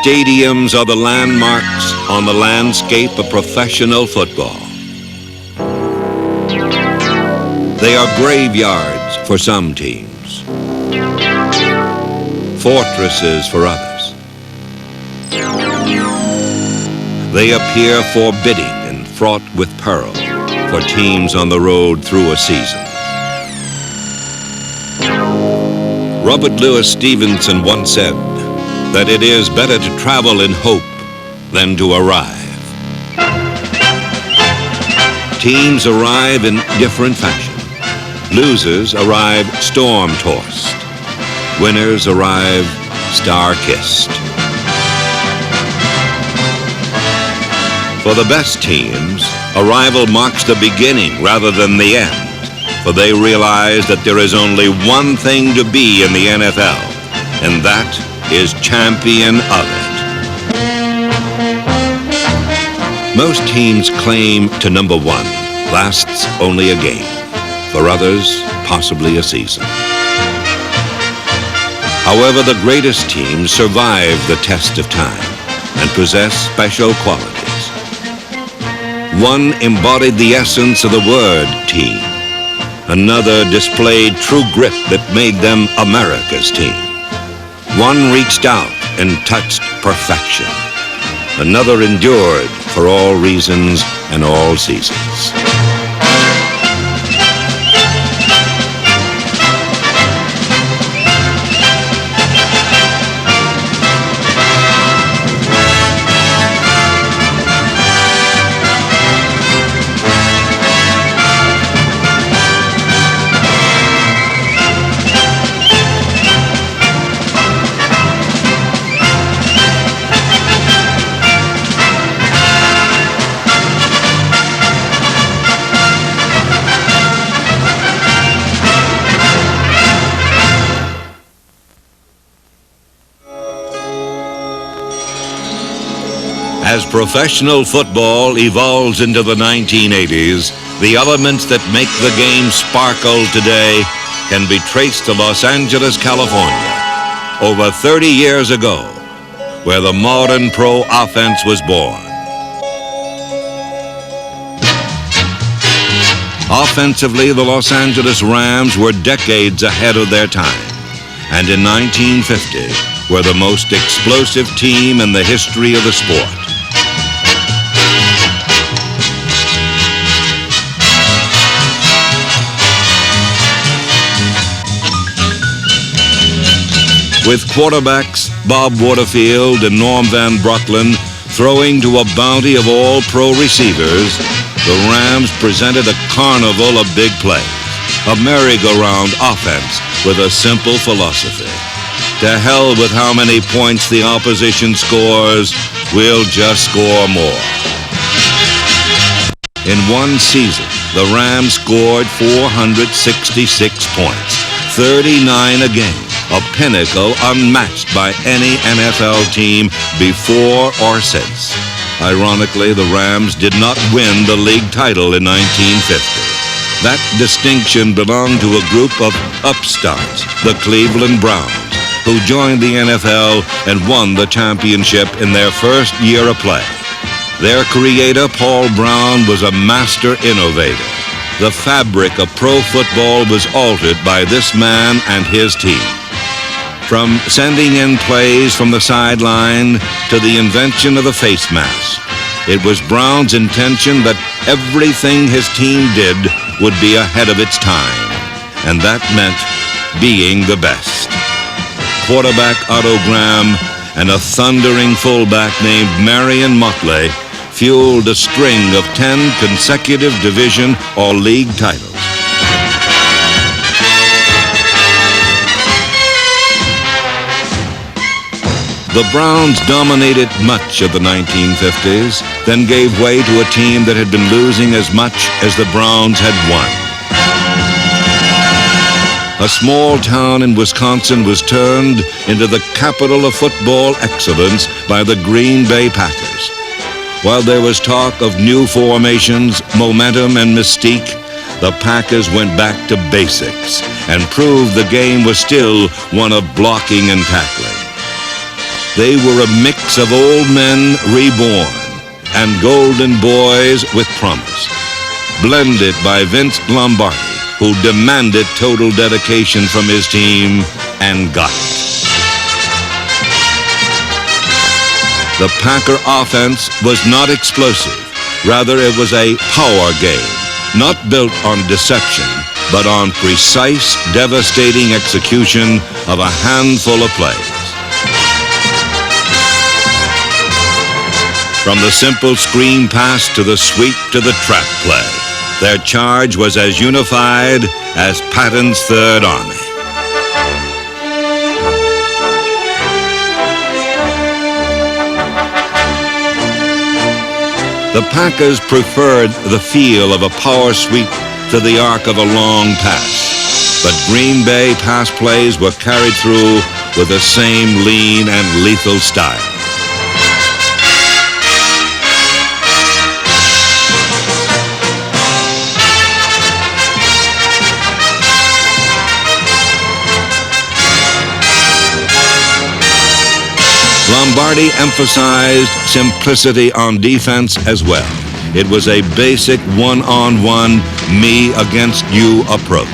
stadiums are the landmarks on the landscape of professional football. They are graveyards for some teams, fortresses for others. They appear forbidding and fraught with peril for teams on the road through a season. Robert Louis Stevenson once said that it is better to travel in hope than to arrive. Teams arrive in different fashion. Losers arrive storm-tossed. Winners arrive star-kissed. For the best teams, arrival marks the beginning rather than the end, for they realize that there is only one thing to be in the NFL, and that is champion of it. Most teams' claim to number one lasts only a game. For others, possibly a season. However, the greatest teams survive the test of time and possess special qualities. One embodied the essence of the word team. Another displayed true grit that made them America's team. One reached out and touched perfection. Another endured for all reasons and all seasons. As professional football evolves into the 1980s, the elements that make the game sparkle today can be traced to Los Angeles, California, over 30 years ago, where the modern pro offense was born. Offensively, the Los Angeles Rams were decades ahead of their time, and in 1950 were the most explosive team in the history of the sport. With quarterbacks Bob Waterfield and Norm Van Brocklin throwing to a bounty of all-pro receivers, the Rams presented a carnival of big plays, a merry-go-round offense with a simple philosophy. To hell with how many points the opposition scores, we'll just score more. In one season, the Rams scored 466 points, 39 a game. A pinnacle unmatched by any NFL team before or since. Ironically, the Rams did not win the league title in 1950. That distinction belonged to a group of upstarts, the Cleveland Browns, who joined the NFL and won the championship in their first year of play. Their creator, Paul Brown, was a master innovator. The fabric of pro football was altered by this man and his team. From sending in plays from the sideline to the invention of the face mask, it was Brown's intention that everything his team did would be ahead of its time, and that meant being the best. Quarterback Otto Graham and a thundering fullback named Marion Motley fueled a string of 10 consecutive division or league titles. The Browns dominated much of the 1950s, then gave way to a team that had been losing as much as the Browns had won. A small town in Wisconsin was turned into the capital of football excellence by the Green Bay Packers. While there was talk of new formations, momentum, and mystique, the Packers went back to basics and proved the game was still one of blocking and tackling. They were a mix of old men reborn and golden boys with promise, blended by Vince Lombardi, who demanded total dedication from his team and got it. The Packer offense was not explosive. Rather, it was a power game, not built on deception, but on precise, devastating execution of a handful of plays. From the simple screen pass to the sweep to the trap play, their charge was as unified as Patton's Third Army. The Packers preferred the feel of a power sweep to the arc of a long pass, but Green Bay pass plays were carried through with the same lean and lethal style. Lombardi emphasized simplicity on defense as well. It was a basic one-on-one, me against you approach.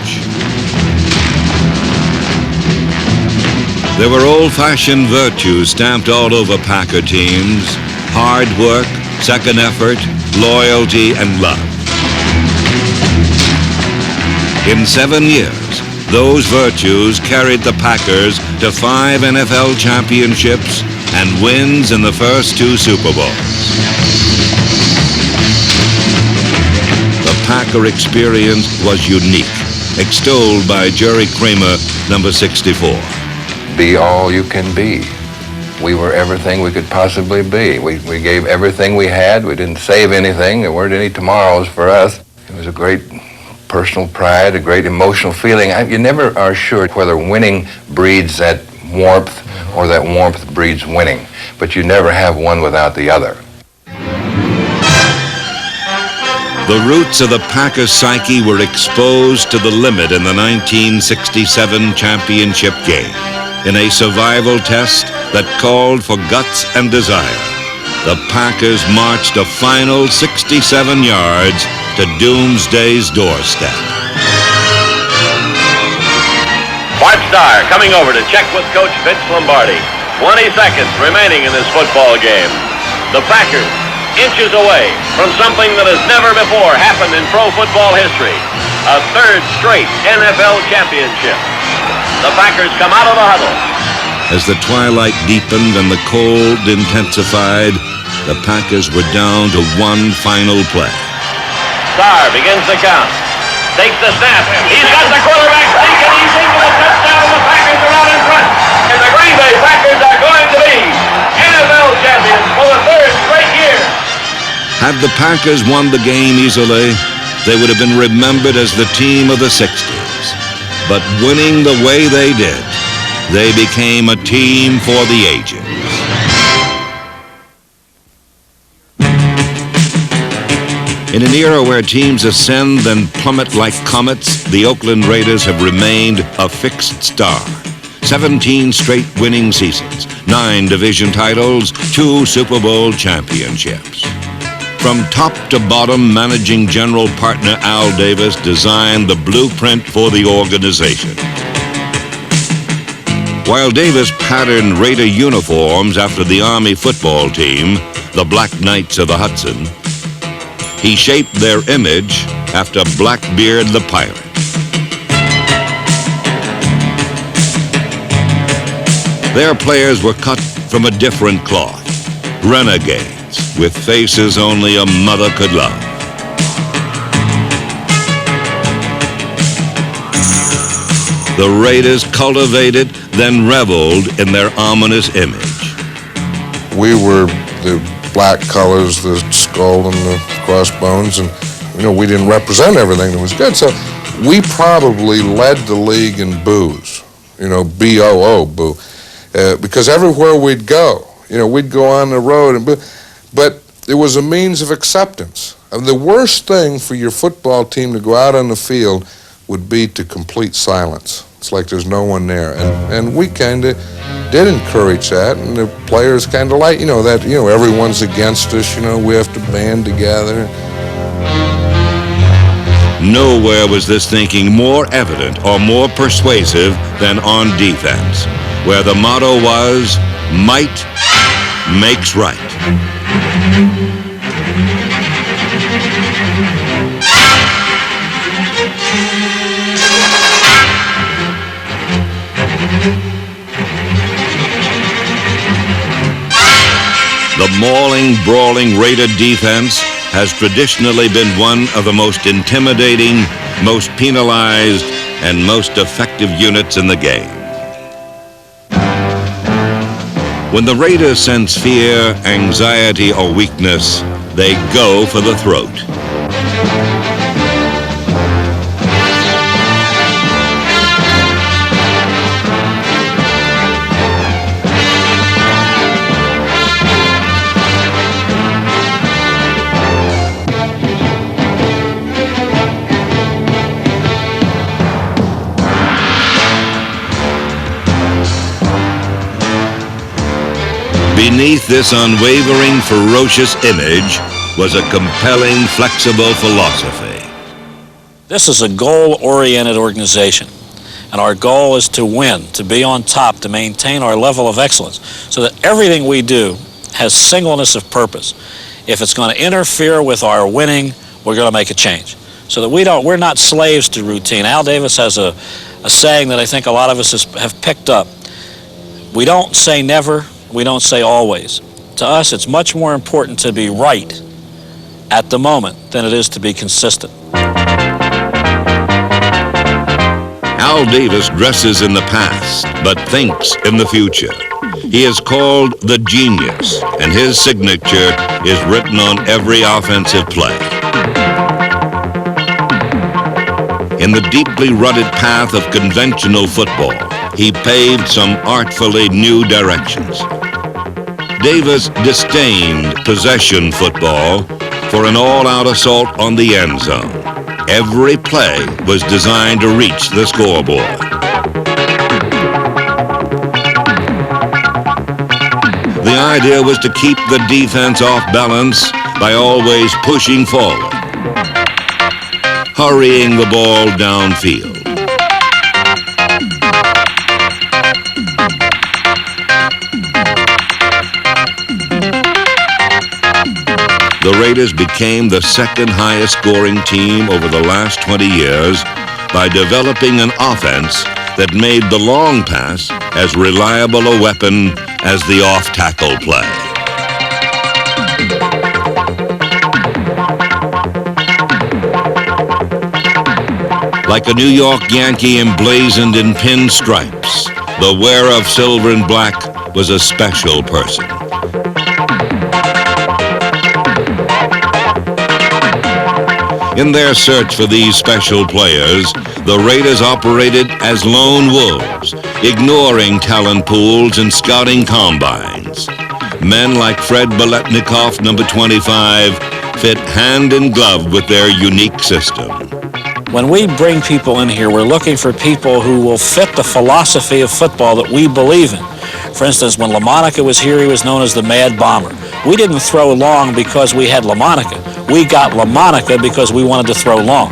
There were old-fashioned virtues stamped all over Packer teams: hard work, second effort, loyalty, and love. In 7 years, those virtues carried the Packers to 5 NFL championships and wins in the first 2 Super Bowls. The Packer experience was unique, extolled by Jerry Kramer, number 64. Be all you can be. We were everything we could possibly be. We gave everything we had. We didn't save anything. There weren't any tomorrows for us. It was a great personal pride, a great emotional feeling. You never are sure whether winning breeds that warmth or that warmth breeds winning, but you never have one without the other. The roots of the Packers' psyche were exposed to the limit in the 1967 championship game, in a survival test that called for guts and desire. The Packers marched a final 67 yards to doomsday's doorstep. Bart Starr coming over to check with Coach Vince Lombardi. 20 seconds remaining in this football game. The Packers inches away from something that has never before happened in pro football history. A 3rd straight NFL championship. The Packers come out of the huddle. As the twilight deepened and the cold intensified, the Packers were down to one final play. Starr begins the count. Takes the snap. He's got the quarterback thinking he's into a touchdown. The Packers are out in front. And the Green Bay Packers are going to be NFL champions for the 3rd straight year. Had the Packers won the game easily, they would have been remembered as the team of the 60s. But winning the way they did, they became a team for the ages. In an era where teams ascend and plummet like comets, the Oakland Raiders have remained a fixed star. 17 straight winning seasons, 9 division titles, 2 Super Bowl championships. From top to bottom, managing general partner Al Davis designed the blueprint for the organization. While Davis patterned Raider uniforms after the Army football team, the Black Knights of the Hudson, he shaped their image after Blackbeard the Pirate. Their players were cut from a different cloth, renegades with faces only a mother could love. The Raiders cultivated, then reveled in their ominous image. We were the black colors, the skull and the crossbones, and we didn't represent everything that was good. So we probably led the league in boos, B-O-O, boo, because everywhere we'd go, we'd go on the road, and but it was a means of acceptance. I mean, the worst thing for your football team to go out on the field would be to complete silence. It's like there's no one there, and we kind of did encourage that, and the players kind of like, that, everyone's against us, we have to band together. Nowhere was this thinking more evident or more persuasive than on defense, where the motto was, might makes right. The mauling, brawling Raider defense has traditionally been one of the most intimidating, most penalized, and most effective units in the game. When the Raiders sense fear, anxiety, or weakness, they go for the throat. Beneath this unwavering, ferocious image was a compelling, flexible philosophy. This is a goal-oriented organization, and our goal is to win, to be on top, to maintain our level of excellence, so that everything we do has singleness of purpose. If it's going to interfere with our winning, we're going to make a change, so that we're not slaves to routine. Al Davis has a saying that I think a lot of us have picked up. We don't say never. We don't say always. To us, it's much more important to be right at the moment than it is to be consistent. Al Davis dresses in the past, but thinks in the future. He is called the genius, and his signature is written on every offensive play. In the deeply rutted path of conventional football, he paved some artfully new directions. Davis disdained possession football for an all-out assault on the end zone. Every play was designed to reach the scoreboard. The idea was to keep the defense off balance by always pushing forward, hurrying the ball downfield. The Raiders became the second highest scoring team over the last 20 years by developing an offense that made the long pass as reliable a weapon as the off-tackle play. Like a New York Yankee emblazoned in pinstripes, the wearer of silver and black was a special person. In their search for these special players, the Raiders operated as lone wolves, ignoring talent pools and scouting combines. Men like Fred Biletnikoff, number 25, fit hand in glove with their unique system. When we bring people in here, we're looking for people who will fit the philosophy of football that we believe in. For instance, when LaMonica was here, he was known as the Mad Bomber. We didn't throw long because we had LaMonica. We got LaMonica because we wanted to throw long.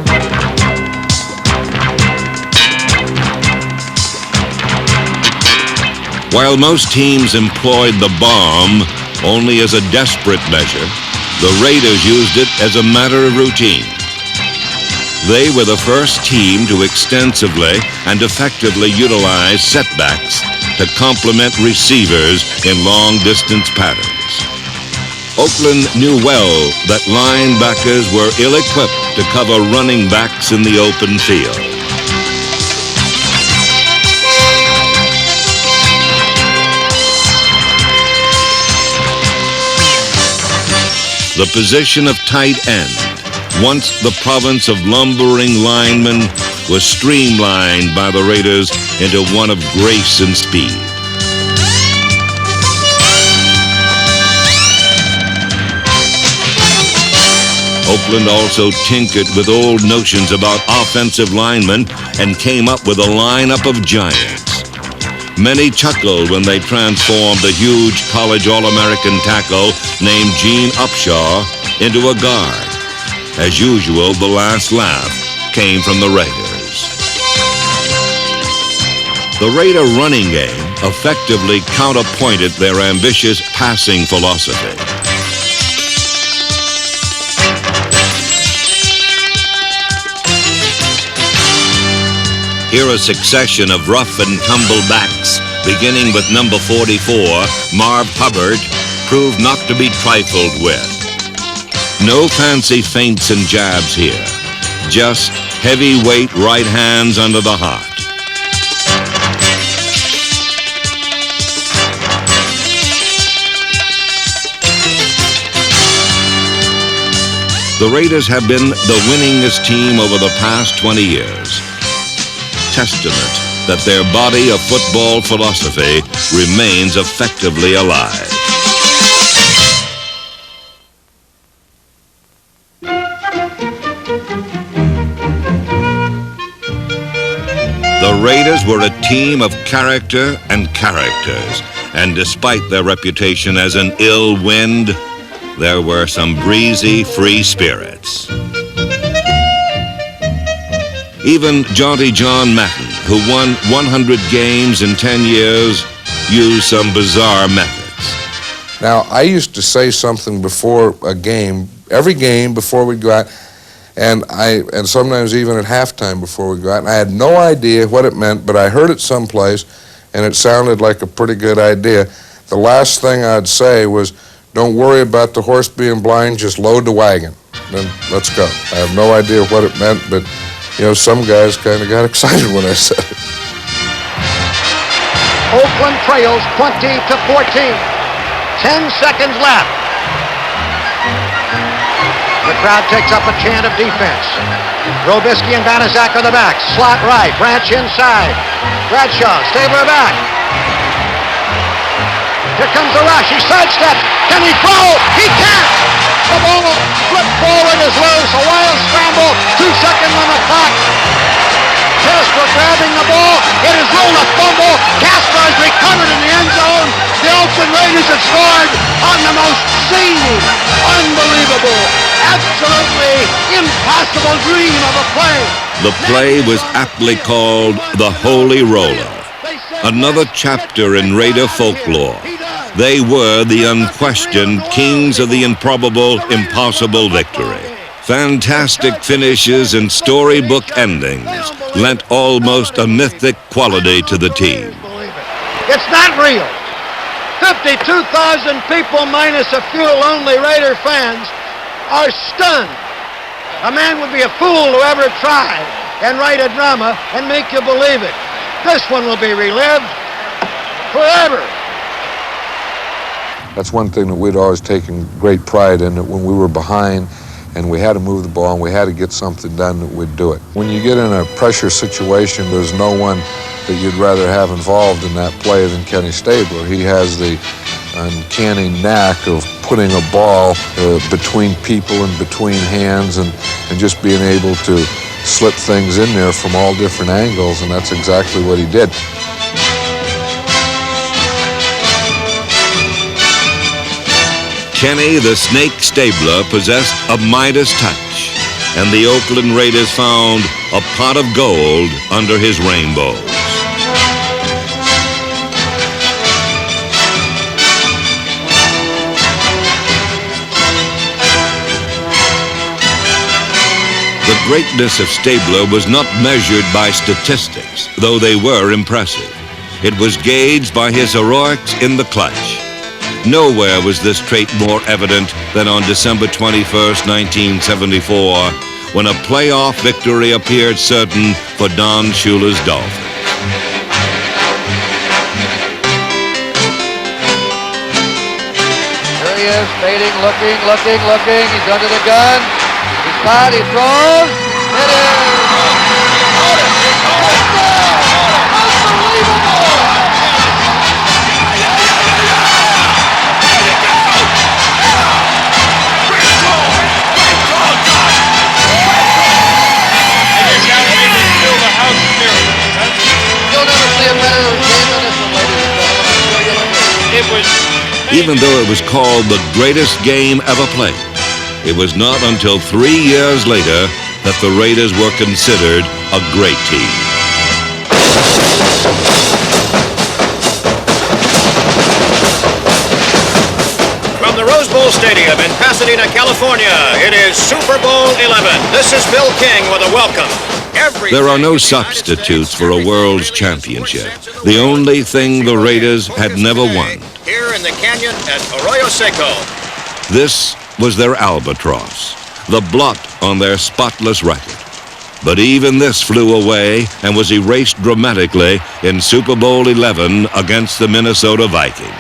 While most teams employed the bomb only as a desperate measure, the Raiders used it as a matter of routine. They were the first team to extensively and effectively utilize setbacks to complement receivers in long-distance patterns. Oakland knew well that linebackers were ill-equipped to cover running backs in the open field. The position of tight end, once the province of lumbering linemen, was streamlined by the Raiders into one of grace and speed. Oakland also tinkered with old notions about offensive linemen and came up with a lineup of giants. Many chuckled when they transformed the huge college All-American tackle named Gene Upshaw into a guard. As usual, the last laugh came from the Raiders. The Raider running game effectively counterpointed their ambitious passing philosophy. Here a succession of rough and tumble backs, beginning with number 44, Marv Hubbard, proved not to be trifled with. No fancy feints and jabs here, just heavyweight right hands under the heart. The Raiders have been the winningest team over the past 20 years. Testament that their body of football philosophy remains effectively alive. The Raiders were a team of character and characters, and despite their reputation as an ill wind, there were some breezy, free spirits. Even Jaunty John Matten, who won 100 games in 10 years, used some bizarre methods. Now, I used to say something before a game, every game before we'd go out, and sometimes even at halftime before we go out, and I had no idea what it meant, but I heard it someplace, and it sounded like a pretty good idea. The last thing I'd say was, don't worry about the horse being blind, just load the wagon. Then let's go. I have no idea what it meant, but you know, some guys kind of got excited when I said it. Oakland trails 20-14. 10 seconds left. The crowd takes up a chant of defense. Robisky and Banaszak are the backs. Slot right, Branch inside. Bradshaw, Stabler back. Here comes the rush. He sidesteps. Can he throw? He can't. The ball flipped forward is loose. A wild scramble. 2 seconds on the clock. Casper grabbing the ball. It is ruled a fumble. Casper is recovered in the end zone. The Oakland Raiders have scored on the most zany, unbelievable, absolutely impossible dream of a play. The play was aptly called the Holy Roller, another chapter in Raider folklore. They were the unquestioned kings of the improbable, impossible victory. Fantastic finishes and storybook endings lent almost a mythic quality to the team. It's not real. 52,000 people minus a few lonely Raider fans are stunned. A man would be a fool to ever try and write a drama and make you believe it. This one will be relived forever. That's one thing that we'd always taken great pride in, that when we were behind and we had to move the ball and we had to get something done, that we'd do it. When you get in a pressure situation, there's no one that you'd rather have involved in that play than Kenny Stabler. He has the uncanny knack of putting a ball between people and between hands and just being able to slip things in there from all different angles, and that's exactly what he did. Kenny the Snake Stabler possessed a Midas touch, and the Oakland Raiders found a pot of gold under his rainbows. The greatness of Stabler was not measured by statistics, though they were impressive. It was gauged by his heroics in the clutch. Nowhere was this trait more evident than on December 21st, 1974, when a playoff victory appeared certain for Don Shula's Dolphins. Here he is, fading, looking. He's under the gun. He's caught, he throws. It is. You'll never see a better game than this one, Even though it was called the greatest game ever played, it was not until 3 years later that the Raiders were considered a great team. From the Rose Bowl Stadium in Pasadena, California, it is Super Bowl 11. This is Bill King with a welcome. There are no substitutes for a world's championship. The only thing the Raiders had never won. Here in the canyon at Arroyo Seco. This was their albatross, the blot on their spotless record. But even this flew away and was erased dramatically in Super Bowl 11 against the Minnesota Vikings.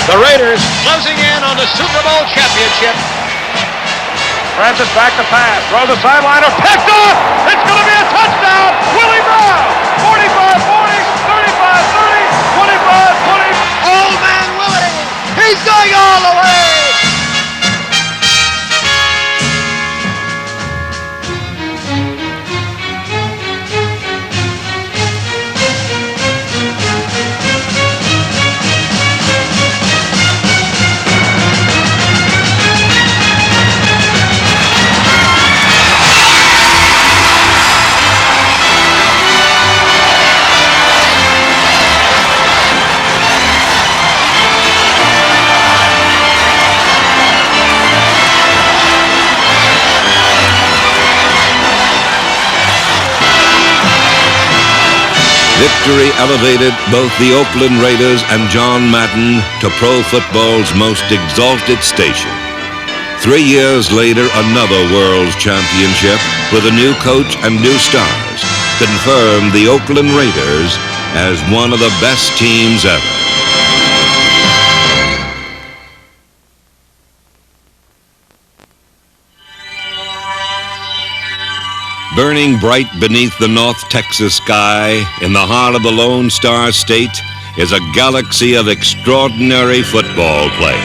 The Raiders closing in on the Super Bowl championship. Francis back to pass. Throw the sideliner. Picked off. It's going to be a touchdown. Willie Brown. 45-40, 35-30, 25-20. Old man Willie. He's going all the way. Victory elevated both the Oakland Raiders and John Madden to pro football's most exalted station. 3 years later, another World's Championship with a new coach and new stars confirmed the Oakland Raiders as one of the best teams ever. Burning bright beneath the North Texas sky, in the heart of the Lone Star State, is a galaxy of extraordinary football players.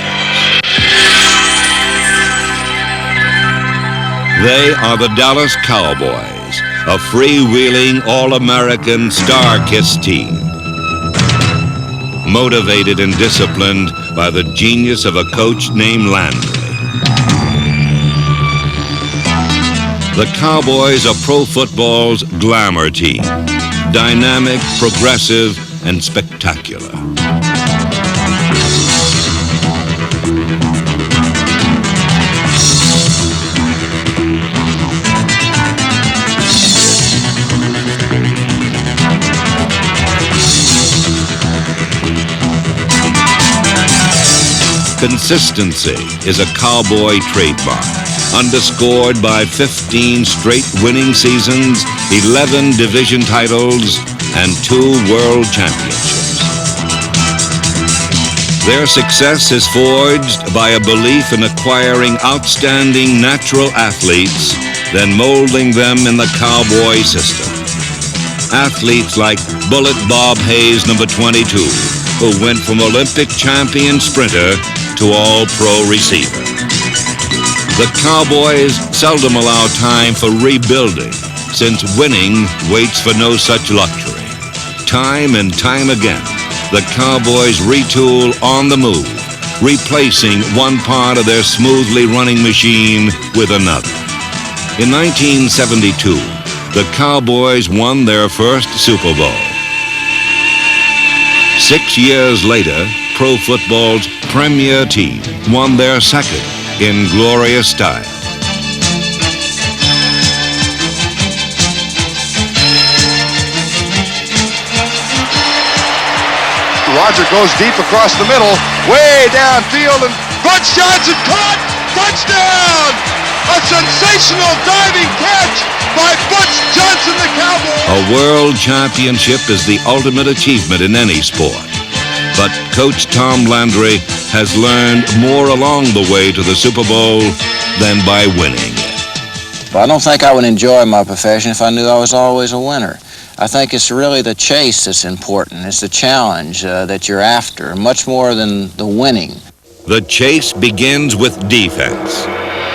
They are the Dallas Cowboys, a freewheeling, all-American, star-kissed team. Motivated and disciplined by the genius of a coach named Landry. The Cowboys are pro football's glamour team. Dynamic, progressive, and spectacular. Consistency is a Cowboy trademark, underscored by 15 straight winning seasons, 11 division titles, and 2 world championships. Their success is forged by a belief in acquiring outstanding natural athletes, then molding them in the Cowboy system. Athletes like Bullet Bob Hayes, number 22, who went from Olympic champion sprinter to all-pro receiver. The Cowboys seldom allow time for rebuilding, since winning waits for no such luxury. Time and time again, the Cowboys retool on the move, replacing one part of their smoothly running machine with another. In 1972, the Cowboys won their first Super Bowl. 6 years later, pro football's premier team won their second in glorious style. Roger goes deep across the middle, way downfield, and Butch Johnson caught! Touchdown! A sensational diving catch by Butch Johnson, the Cowboy! A world championship is the ultimate achievement in any sport. But Coach Tom Landry has learned more along the way to the Super Bowl than by winning. I don't think I would enjoy my profession if I knew I was always a winner. I think it's really the chase that's important. It's the challenge that you're after, much more than the winning. The chase begins with defense.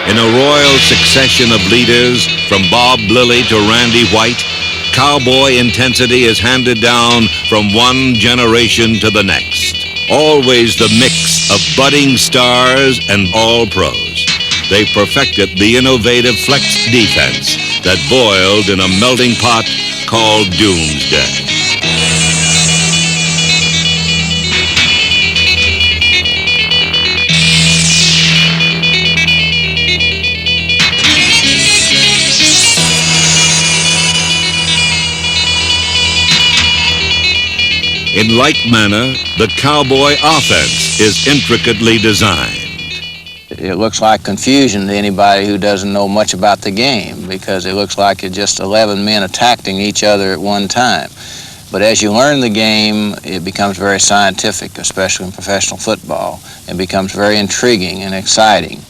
In a royal succession of leaders, from Bob Lilly to Randy White, Cowboy intensity is handed down from one generation to the next. always the mix of budding stars and all-pros. They perfected the innovative flex defense that boiled in a melting pot called Doomsday. In like manner, the Cowboy offense is intricately designed. It looks like confusion to anybody who doesn't know much about the game, because it looks like it's just 11 men attacking each other at one time. But as you learn the game, it becomes very scientific, especially in professional football, and becomes very intriguing and exciting.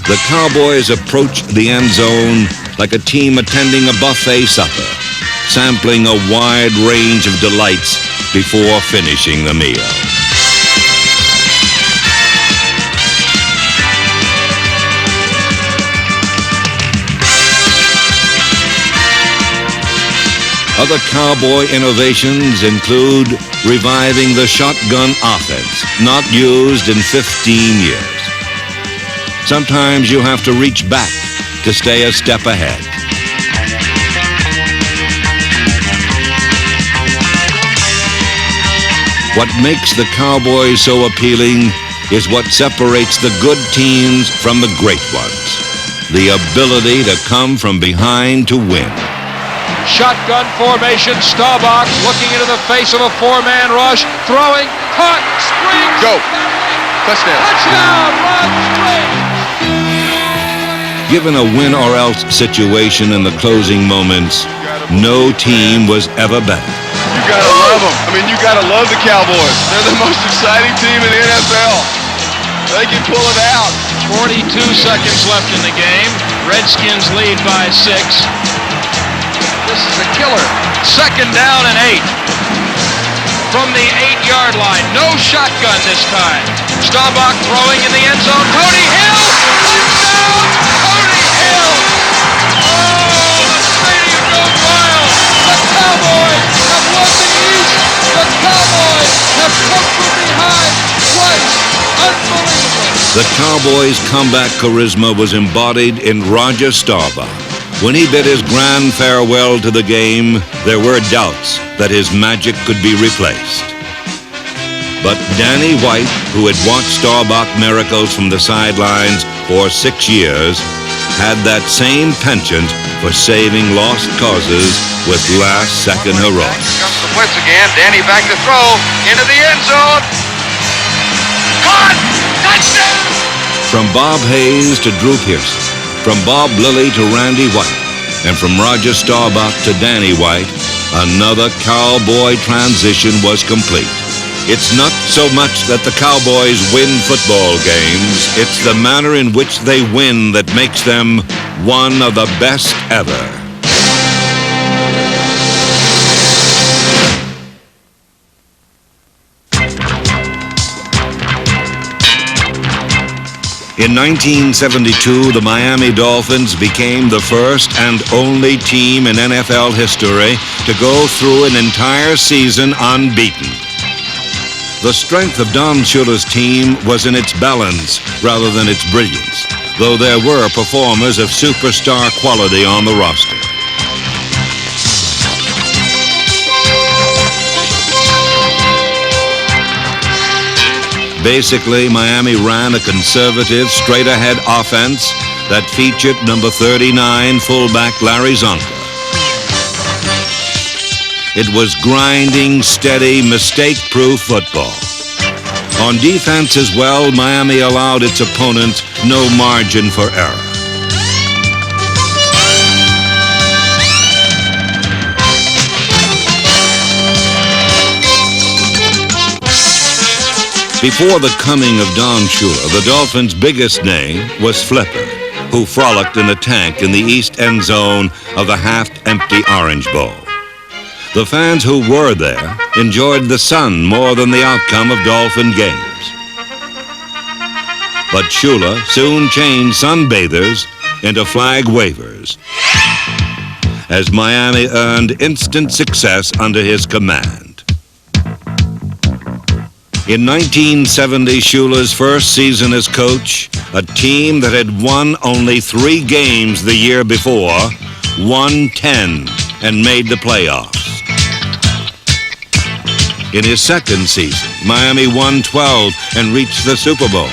The Cowboys approach the end zone like a team attending a buffet supper, sampling a wide range of delights before finishing the meal. Other Cowboy innovations include reviving the shotgun offense, not used in 15 years. Sometimes you have to reach back to stay a step ahead. What makes the Cowboys so appealing is what separates the good teams from the great ones: the ability to come from behind to win. Shotgun formation, Staubach looking into the face of a four-man rush, throwing, caught, springs. Go. Touchdown. Touchdown, Rod Springs. Given a win-or-else situation in the closing moments, no team was ever better. You gotta love them. I mean, you gotta love the Cowboys. They're the most exciting team in the NFL. They can pull it out. 42 seconds left in the game. Redskins lead by 6. This is a killer. Second down and 8. From the 8-yard line. No shotgun this time. Staubach throwing in the end zone. Cody Hill! Touchdown! Cody Hill! Oh, the stadium goes wild. The Cowboys have won the East. The Cowboys have come from behind twice. Unbelievable. The Cowboys' comeback charisma was embodied in Roger Staubach. When he bid his grand farewell to the game, there were doubts that his magic could be replaced. But Danny White, who had watched Staubach miracles from the sidelines for 6 years, had that same penchant for saving lost causes with last-second heroics. Comes the blitz again. Danny back to throw into the end zone. Caught! Touchdown! From Bob Hayes to Drew Pearson, from Bob Lilly to Randy White, and from Roger Staubach to Danny White, another Cowboy transition was complete. It's not so much that the Cowboys win football games, it's the manner in which they win that makes them one of the best ever. In 1972, the Miami Dolphins became the first and only team in NFL history to go through an entire season unbeaten. The strength of Don Shula's team was in its balance rather than its brilliance, though there were performers of superstar quality on the roster. Basically, Miami ran a conservative, straight-ahead offense that featured number 39 fullback Larry Zonka. It was grinding, steady, mistake-proof football. On defense as well, Miami allowed its opponents no margin for error. Before the coming of Don Shula, the Dolphins' biggest name was Flipper, who frolicked in a tank in the east end zone of the half-empty Orange Bowl. The fans who were there enjoyed the sun more than the outcome of Dolphin games. But Shula soon changed sunbathers into flag wavers. as Miami earned instant success under his command. In 1970, Shula's first season as coach, a team that had won only 3 games the year before, won 10 and made the playoffs. In his second season, Miami won 12 and reached the Super Bowl.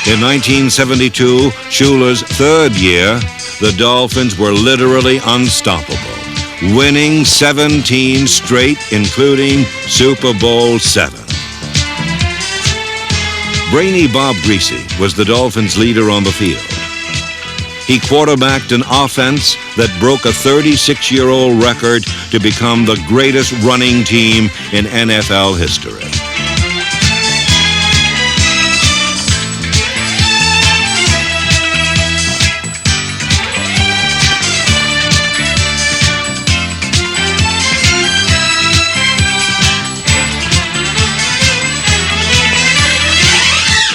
In 1972, Shula's third year, the Dolphins were literally unstoppable, winning 17 straight, including Super Bowl 7. Brainy Bob Greasy was the Dolphins' leader on the field. He quarterbacked an offense that broke a 36-year-old record to become the greatest running team in NFL history.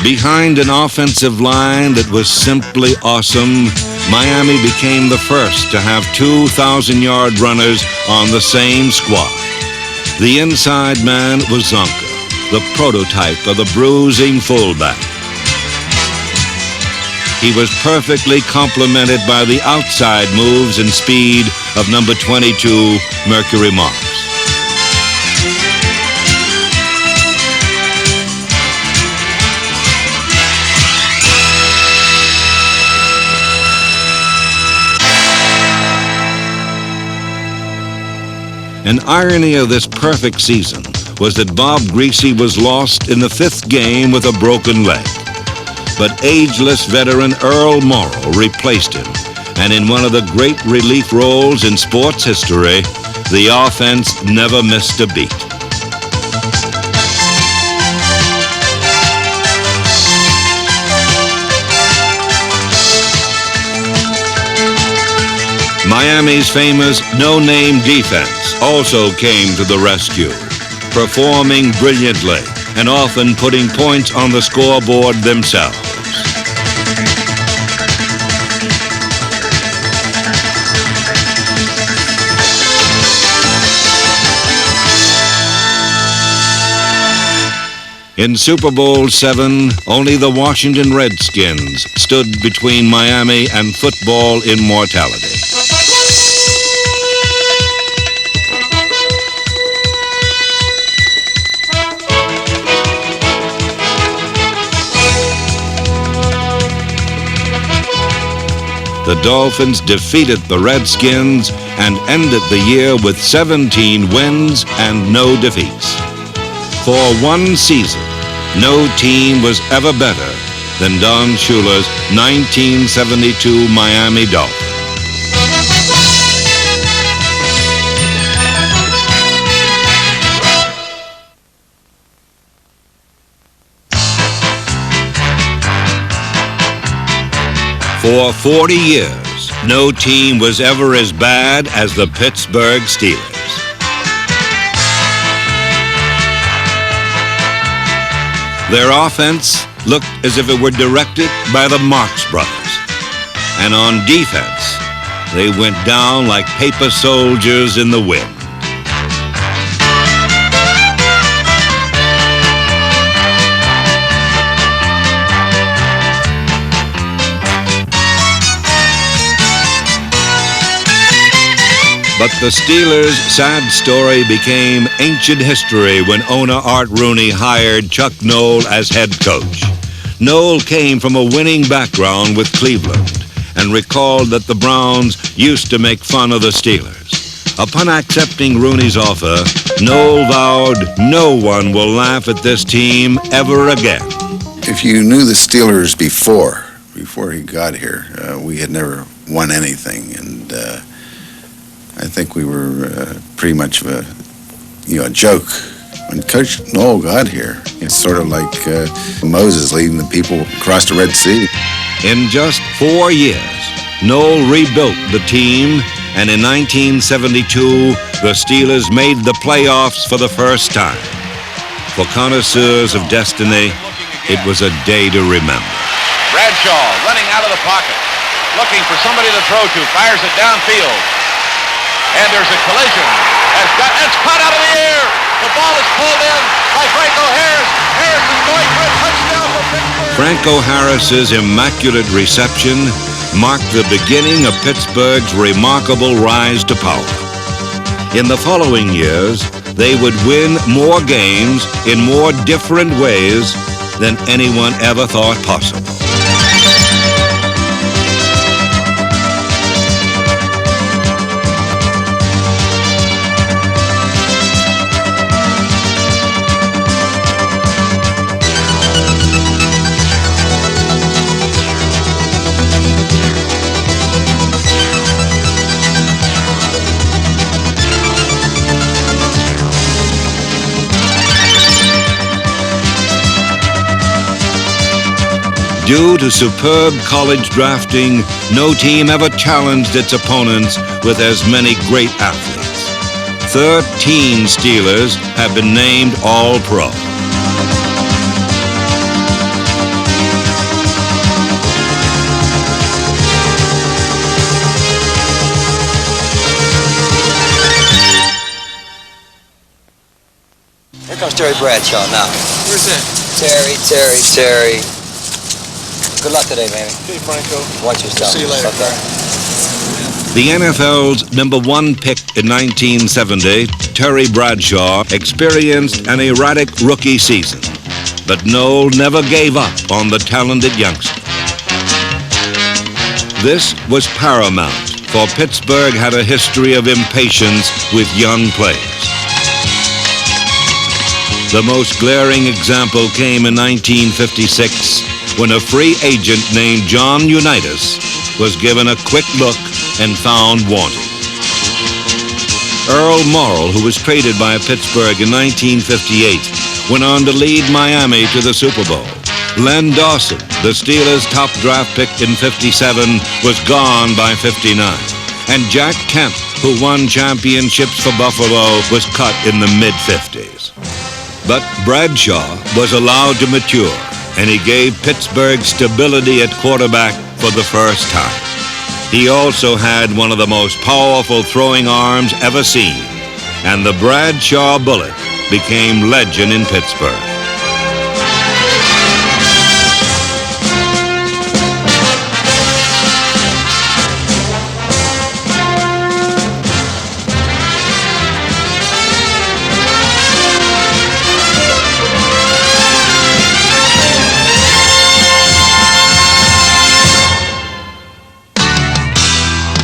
Behind an offensive line that was simply awesome, Miami became the first to have 2,000-yard runners on the same squad. The inside man was Zonka, the prototype of the bruising fullback. He was perfectly complemented by the outside moves and speed of number 22, Mercury Marks. An irony of this perfect season was that Bob Greasy was lost in the 5th game with a broken leg. But ageless veteran Earl Morrow replaced him, and in one of the great relief roles in sports history, the offense never missed a beat. Miami's famous no-name defense also came to the rescue, performing brilliantly and often putting points on the scoreboard themselves. In Super Bowl 7, only the Washington Redskins stood between Miami and football immortality. The Dolphins defeated the Redskins and ended the year with 17 wins and no defeats. For one season, no team was ever better than Don Shula's 1972 Miami Dolphins. For 40 years, no team was ever as bad as the Pittsburgh Steelers. Their offense looked as if it were directed by the Marx Brothers. And on defense, they went down like paper soldiers in the wind. But the Steelers' sad story became ancient history when owner Art Rooney hired Chuck Noll as head coach. Noll came from a winning background with Cleveland and recalled that the Browns used to make fun of the Steelers. Upon accepting Rooney's offer, Noll vowed no one will laugh at this team ever again. If you knew the Steelers before he got here, we had never won anything, and I think we were pretty much of a joke. When Coach Noll got here, it's sort of like Moses leading the people across the Red Sea. In just 4 years, Noll rebuilt the team, and in 1972, the Steelers made the playoffs for the first time. For connoisseurs of destiny, it was a day to remember. Bradshaw running out of the pocket. looking for somebody to throw to, fires it downfield. And there's a collision. It's caught out of the air. The ball is pulled in by Franco Harris. Harris is going for a touchdown for Pittsburgh. Franco Harris's immaculate reception marked the beginning of Pittsburgh's remarkable rise to power. In the following years, they would win more games in more different ways than anyone ever thought possible. Due to superb college drafting, no team ever challenged its opponents with as many great athletes. 13 Steelers have been named All-Pro. Here comes Terry Bradshaw now. Where's that? Terry. Good luck today, baby. Okay, Franco. Watch yourself. See you later. Okay. The NFL's #1 pick in 1970, Terry Bradshaw, experienced an erratic rookie season. But Noel never gave up on the talented youngster. This was paramount, for Pittsburgh had a history of impatience with young players. The most glaring example came in 1956, when a free agent named John Unitas was given a quick look and found wanted. Earl Morrall, who was traded by Pittsburgh in 1958, went on to lead Miami to the Super Bowl. Len Dawson, the Steelers' top draft pick in 57, was gone by 59. And Jack Kemp, who won championships for Buffalo, was cut in the mid-50s. But Bradshaw was allowed to mature, and he gave Pittsburgh stability at quarterback for the first time. He also had one of the most powerful throwing arms ever seen, and the Bradshaw bullet became legend in Pittsburgh.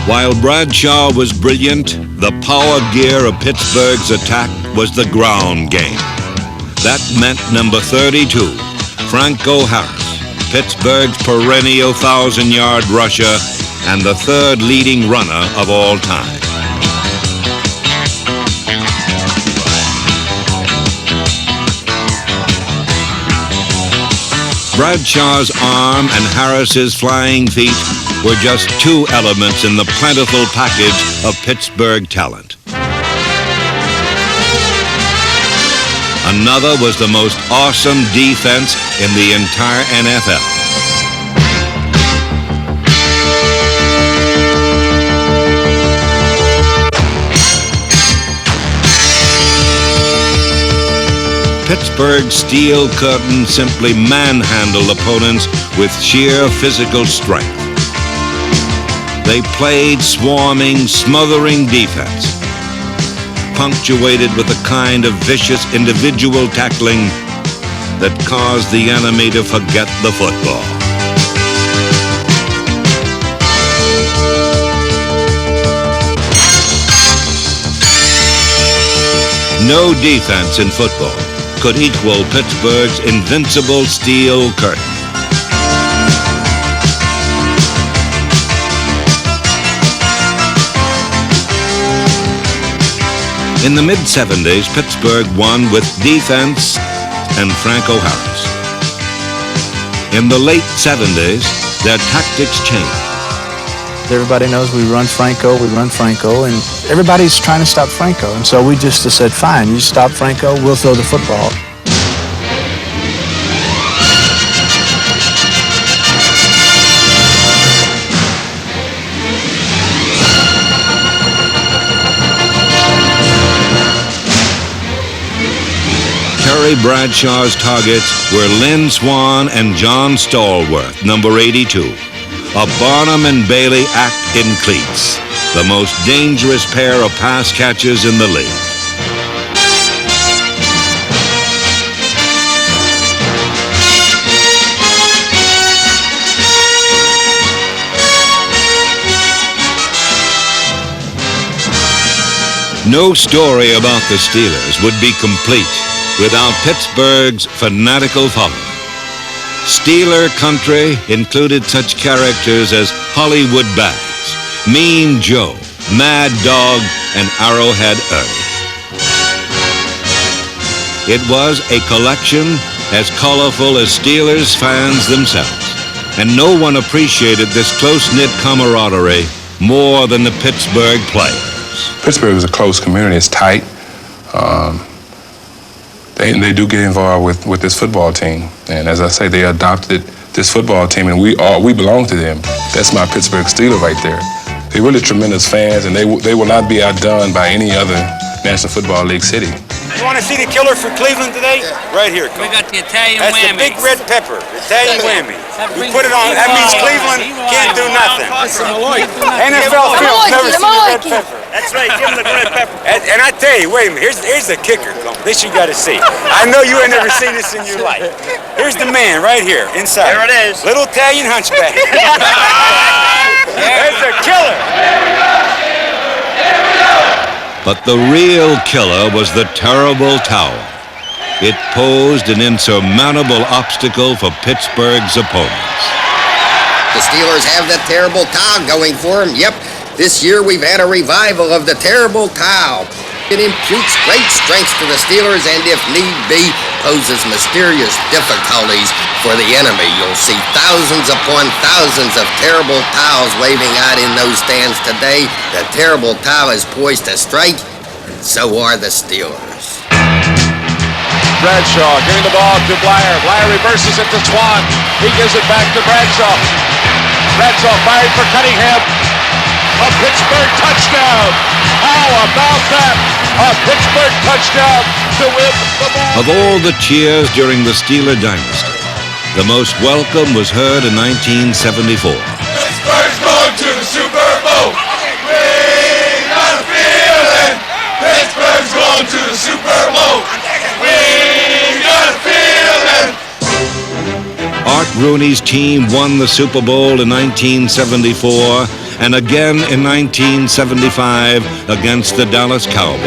While Bradshaw was brilliant, the power gear of Pittsburgh's attack was the ground game. That meant number 32, Franco Harris, Pittsburgh's perennial 1,000-yard rusher and the third leading runner of all time. Bradshaw's arm and Harris's flying feet were just two elements in the plentiful package of Pittsburgh talent. Another was the most awesome defense in the entire NFL. Pittsburgh's steel curtain simply manhandled opponents with sheer physical strength. They played swarming, smothering defense, punctuated with a kind of vicious individual tackling that caused the enemy to forget the football. No defense in football could equal Pittsburgh's invincible steel curtain. In the mid-70s, Pittsburgh won with defense and Franco Harris. In the late 70s, their tactics changed. Everybody knows we run Franco, and everybody's trying to stop Franco. And so we just said, fine, you stop Franco, we'll throw the football. Terry Bradshaw's targets were Lynn Swan and John Stallworth, number 82. A Barnum and Bailey act in cleats, the most dangerous pair of pass catchers in the league. No story about the Steelers would be complete without Pittsburgh's fanatical following. Steeler country included such characters as Hollywood Bags, Mean Joe, Mad Dog, and Arrowhead Ernie. It was a collection as colorful as Steelers fans themselves, and no one appreciated this close-knit camaraderie more than the Pittsburgh players. Pittsburgh is a close community. It's tight. They do get involved with this football team, and as I say, they adopted this football team, and we belong to them. That's my Pittsburgh Steeler right there. They're really tremendous fans, and they will not be outdone by any other National Football League city. You want to see the killer for Cleveland today? Yeah. Right here. We got the Italian That's whammy. That's the big red pepper, Italian whammy. We put it on. That means Cleveland can't do nothing. NFL films never seen the red pepper. That's right. Give him the red pepper. And I tell you, wait a minute. Here's the kicker. This you got to see. I know you ain't never seen this in your life. Here's the man right here inside. There it is. Little Italian hunchback. There's the killer. But the real killer was the terrible tower. It posed an insurmountable obstacle for Pittsburgh's opponents. The Steelers have that terrible towel going for them. Yep, this year we've had a revival of the terrible towel. It imputes great strength to the Steelers and, if need be, poses mysterious difficulties for the enemy. You'll see thousands upon thousands of terrible towels waving out in those stands today. The terrible towel is poised to strike, and so are the Steelers. Bradshaw giving the ball to Blyer. Blyer reverses it to Swan. He gives it back to Bradshaw. Bradshaw fired for Cunningham. A Pittsburgh touchdown. How about that? A Pittsburgh touchdown to win the ball. Of all the cheers during the Steeler dynasty, the most welcome was heard in 1974. Pittsburgh's going to the Super Bowl. We got a feeling. Pittsburgh's going to the Super Bowl. We got a feeling. Art Rooney's team won the Super Bowl in 1974 and again in 1975 against the Dallas Cowboys.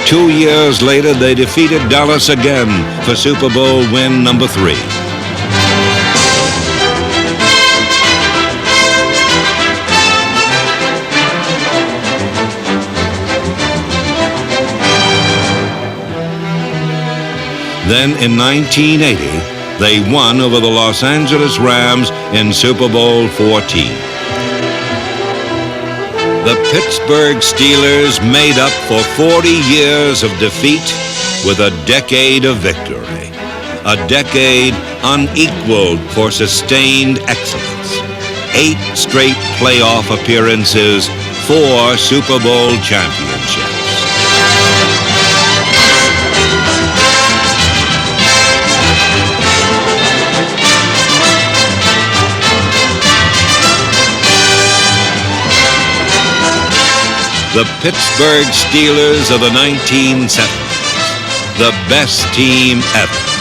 Two years later, they defeated Dallas again for Super Bowl win number 3. Then in 1980, they won over the Los Angeles Rams in Super Bowl 14. The Pittsburgh Steelers made up for 40 years of defeat with a decade of victory. A decade unequaled for sustained excellence. 8 straight playoff appearances, 4 Super Bowl championships. The Pittsburgh Steelers of the 1970s, the best team ever.